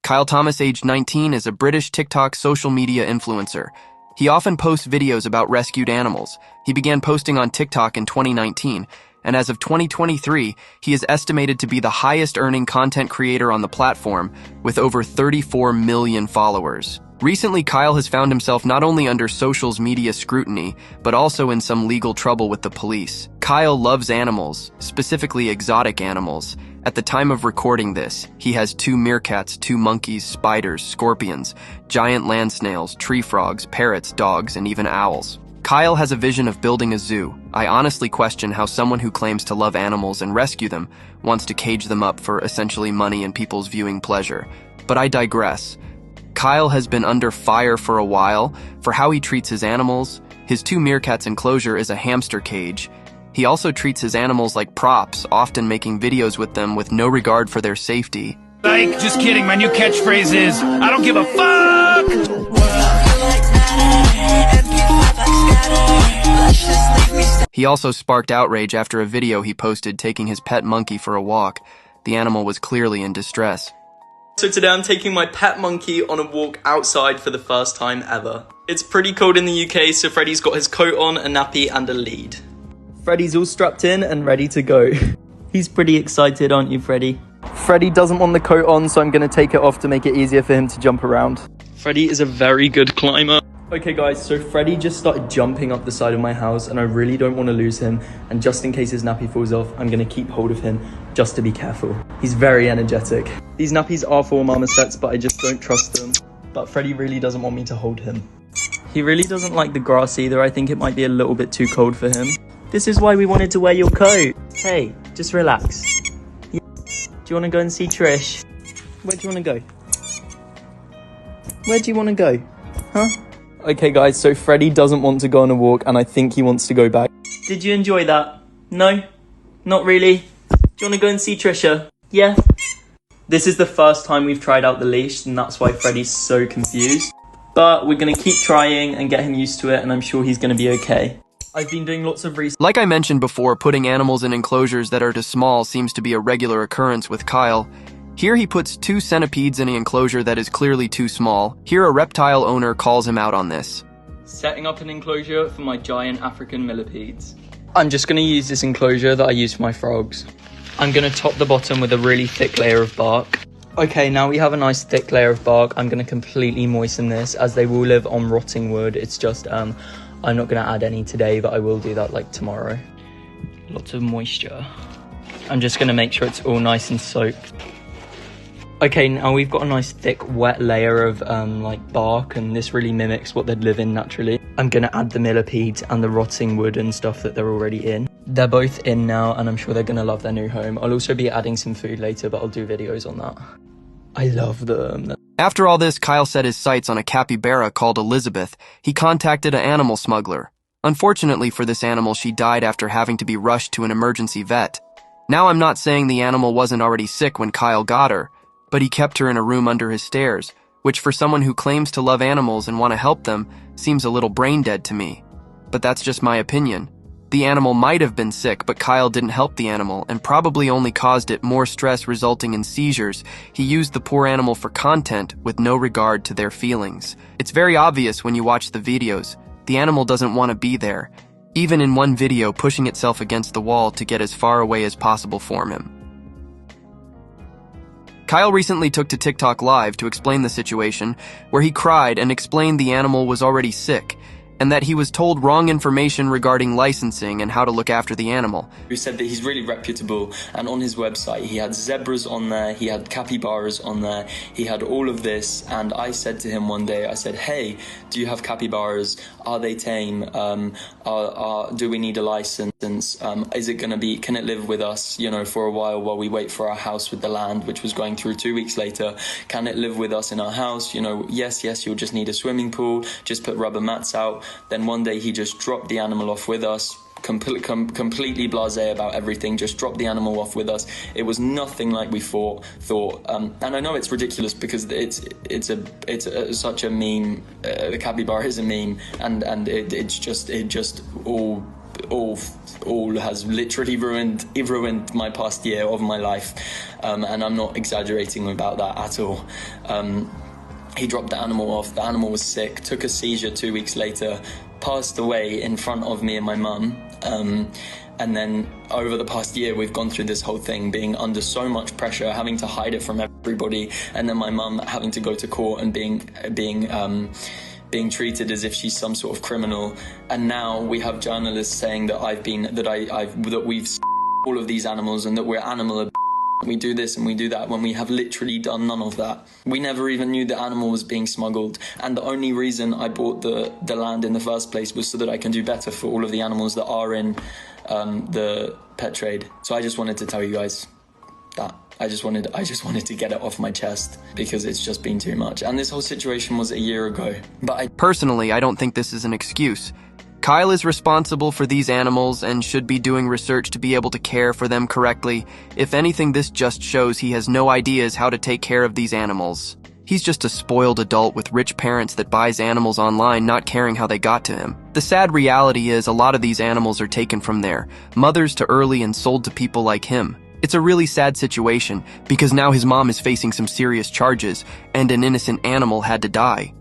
Kyle Thomas, aged 19, is a British TikTok social media influencer. He often posts videos about rescued animals. He began posting on TikTok in 2019, and as of 2023, he is estimated to be the highest-earning content creator on the platform, with over 34 million followers. Recently, Kyle has found himself not only under social media scrutiny, but also in some legal trouble with the police. Kyle loves animals, specifically exotic animals. At the time of recording this, he has 2 meerkats, 2 monkeys, spiders, scorpions, giant land snails, tree frogs, parrots, dogs, and even owls. Kyle has a vision of building a zoo. I honestly question how someone who claims to love animals and rescue them wants to cage them up for essentially money and people's viewing pleasure. But I digress. Kyle has been under fire for a while for how he treats his animals. His 2 meerkats enclosure is a hamster cage. He also treats his animals like props, often making videos with them with no regard for their safety. Like, just kidding, my new catchphrase is, I don't give a fuck! He also sparked outrage after a video he posted taking his pet monkey for a walk. The animal was clearly in distress. So today I'm taking my pet monkey on a walk outside for the first time ever. It's pretty cold in the UK, so Freddie's got his coat on, a nappy and a lead. Freddie's all strapped in and ready to go. He's pretty excited, aren't you, Freddie? Freddie doesn't want the coat on, so I'm going to take it off to make it easier for him to jump around. Freddie is a very good climber. Okay guys, so Freddie just started jumping up the side of my house and I really don't want to lose him, and just in case his nappy falls off, I'm going to keep hold of him just to be careful. He's very energetic. These nappies are for marmosets, but I just don't trust them. But Freddie really doesn't want me to hold him. He really doesn't like the grass either. I think it might be a little bit too cold for him. This is why we wanted to wear your coat. Hey, just relax. Yeah. Do you want to go and see Trish? Where do you want to go? Where do you want to go? Huh? Okay guys, so Freddie doesn't want to go on a walk and I think he wants to go back. Did you enjoy that? No? Not really? Do you want to go and see Trisha? Yeah? This is the first time we've tried out the leash and that's why Freddie's so confused. But we're going to keep trying and get him used to it and I'm sure he's going to be okay. I've been doing lots of research. Like I mentioned before, putting animals in enclosures that are too small seems to be a regular occurrence with Kyle. Here he puts 2 centipedes in an enclosure that is clearly too small. Here a reptile owner calls him out on this. Setting up an enclosure for my giant African millipedes. I'm just going to use this enclosure that I use for my frogs. I'm going to top the bottom with a really thick layer of bark. Okay, now we have a nice thick layer of bark. I'm going to completely moisten this as they will live on rotting wood. It's just, I'm not going to add any today, but I will do that like tomorrow. Lots of moisture. I'm just going to make sure it's all nice and soaked. Okay, now we've got a nice thick wet layer of like bark, and this really mimics what they'd live in naturally. I'm gonna add the millipedes and the rotting wood and stuff that they're already in. They're both in now and I'm sure they're gonna love their new home. I'll also be adding some food later, but I'll do videos on that. I love them. After all this, Kyle set his sights on a capybara called Elizabeth. He contacted an animal smuggler. Unfortunately for this animal, she died after having to be rushed to an emergency vet. Now I'm not saying the animal wasn't already sick when Kyle got her, but he kept her in a room under his stairs, which for someone who claims to love animals and want to help them seems a little brain dead to me. But that's just my opinion. The animal might have been sick, but Kyle didn't help the animal and probably only caused it more stress, resulting in seizures. He used the poor animal for content with no regard to their feelings. It's very obvious when you watch the videos. The animal doesn't want to be there, even in one video pushing itself against the wall to get as far away as possible from him. Kyle recently took to TikTok Live to explain the situation, where he cried and explained the animal was already sick, and that he was told wrong information regarding licensing and how to look after the animal. Who said that he's really reputable, and on his website he had zebras on there, he had capybaras on there, he had all of this, and I said to him one day, I said, hey, do you have capybaras? Are they tame? Do we need a license? Is it going to be, can it live with us, you know, for a while we wait for our house with the land, which was going through 2 weeks later? Can it live with us in our house? You know, yes, you'll just need a swimming pool, just put rubber mats out. Then one day he just dropped the animal off with us, completely blasé about everything, just dropped the animal off with us. It was nothing like we thought. And I know it's ridiculous because it's such a meme. The capybara is a meme, and it just all all has literally ruined my past year of my life, and I'm not exaggerating about that at all. He dropped the animal off, the animal was sick, took a seizure 2 weeks later, passed away in front of me and my mum. And then over the past year, we've gone through this whole thing, being under so much pressure, having to hide it from everybody, and then my mum having to go to court and being treated as if she's some sort of criminal. And now we have journalists saying that we've all of these animals and that we're animal. We do this and we do that when we have literally done none of that. We never even knew the animal was being smuggled. And the only reason I bought the land in the first place was so that I can do better for all of the animals that are in the pet trade. So I just wanted to tell you guys that. I just wanted to get it off my chest because it's just been too much. And this whole situation was a year ago. But Personally, I don't think this is an excuse. Kyle is responsible for these animals and should be doing research to be able to care for them correctly. If anything, this just shows he has no ideas how to take care of these animals. He's just a spoiled adult with rich parents that buys animals online, not caring how they got to him. The sad reality is a lot of these animals are taken from their mothers to early and sold to people like him. It's a really sad situation because now his mom is facing some serious charges and an innocent animal had to die.